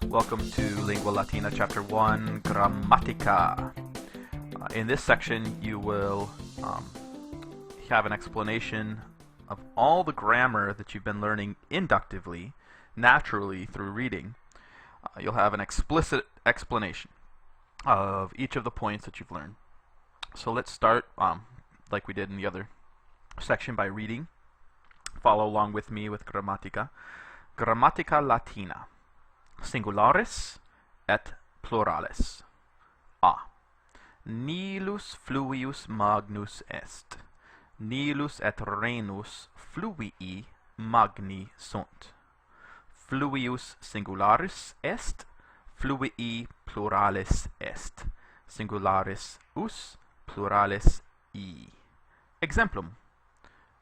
Welcome to Lingua Latina Chapter 1, Grammatica. In this section, you will have an explanation of all the grammar that you've been learning inductively, naturally through reading. You'll have an explicit explanation of each of the points that you've learned. So let's start, like we did in the other section, by reading. Follow along with me with Grammatica. Grammatica Latina. Singularis et pluralis. A. Nilus fluvius magnus est. Nilus et Rhenus fluvii magni sunt. Fluvius singularis est, fluvii pluralis est. Singularis us, pluralis I. Exemplum.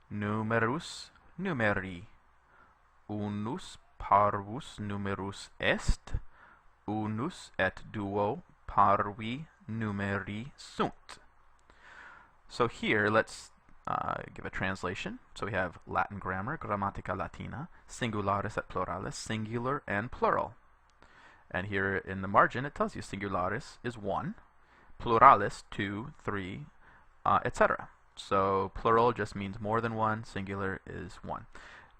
Numerus numeri. Unus parvus numerus est, unus et duo parvi numeri sunt. So here, let's give a translation. So we have Latin grammar, Grammatica Latina, singularis et pluralis, singular and plural. And here in the margin, it tells you singularis is 1, pluralis 2, 3, etc. So plural just means more than one, singular is 1.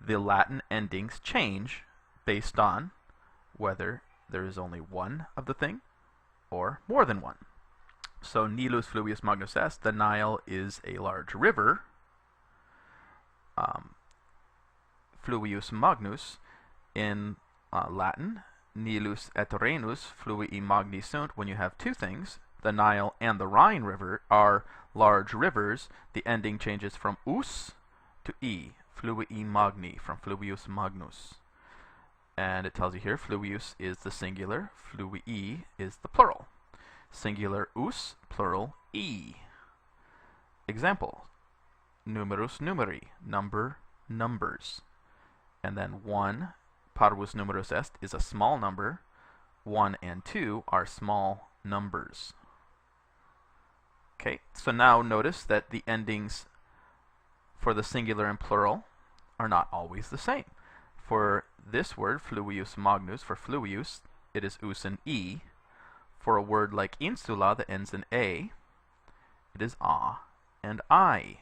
The Latin endings change based on whether there is only one of the thing or more than one. So Nilus fluvius magnus est, the Nile is a large river. Fluvius magnus in Latin, Nilus et Rhenus fluvii magni sunt. When you have two things, the Nile and the Rhine River are large rivers, the ending changes from us to I, fluvii magni, from fluvius magnus. And it tells you here, fluvius is the singular, fluvii is the plural. Singular us, plural I. Example, numerus numeri, number, numbers. And then 1, parvus numerus est, is a small number. 1 and 2 are small numbers. Okay, so now notice that the endings for the singular and plural are not always the same. For this word, fluvius magnus, for fluvius, it is us and I. For a word like insula that ends in A, it is a and I.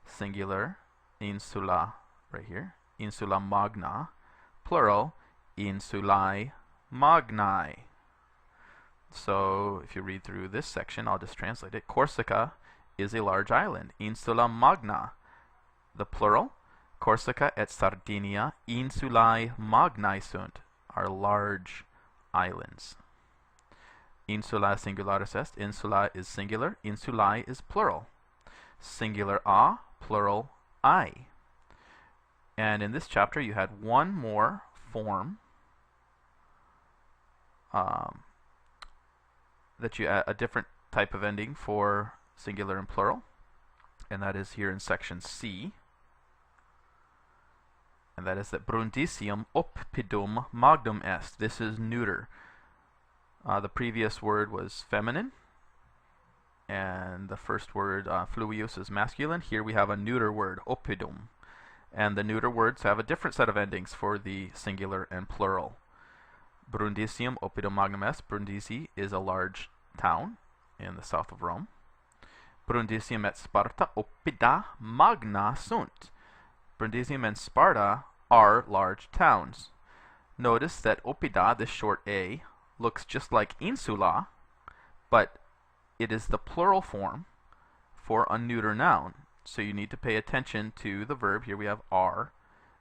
Singular, insula, right here, insula magna. Plural, insulae magnae. So if you read through this section, I'll just translate it. Corsica is a large island, insula magna. The plural, Corsica et Sardinia insulae magnae sunt, are large islands. Insula singularis est, insula is singular, insulae is plural. Singular a, plural I. And in this chapter you had one more form that you add a different type of ending for singular and plural, and that is here in section C. And that is that Brundisium oppidum magnum est. This is neuter. The previous word was feminine, and the first word, fluvius, is masculine. Here we have a neuter word, oppidum. And the neuter words have a different set of endings for the singular and plural. Brundisium oppidum magnum est. Brundisi is a large town in the south of Rome. Brundisium et Sparta oppida magna sunt. Brundisium and Sparta are large towns. Notice that oppida, this short a, looks just like insula, but it is the plural form for a neuter noun. So you need to pay attention to the verb. Here we have are,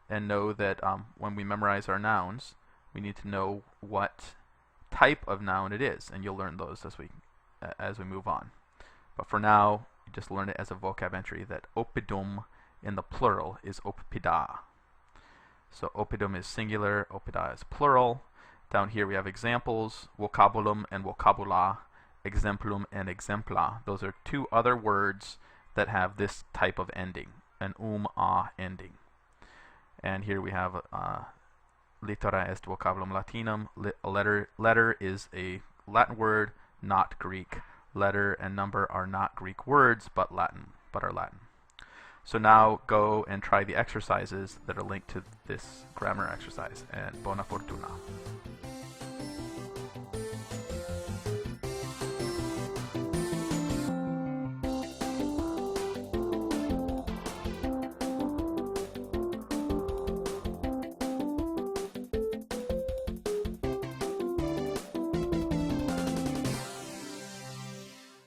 and know that when we memorize our nouns, we need to know what type of noun it is, and you'll learn those as we move on. But for now, you just learn it as a vocab entry that oppidum in the plural is oppida. So oppidum is singular, oppida is plural. Down here we have examples, vocabulum and vocabula, exemplum and exempla. Those are two other words that have this type of ending, an a ending. And here we have littera est vocabulum latinum. Letter is a Latin word, not Greek. Letter and number are not Greek words, but are Latin. So now go and try the exercises that are linked to this grammar exercise, and buona fortuna.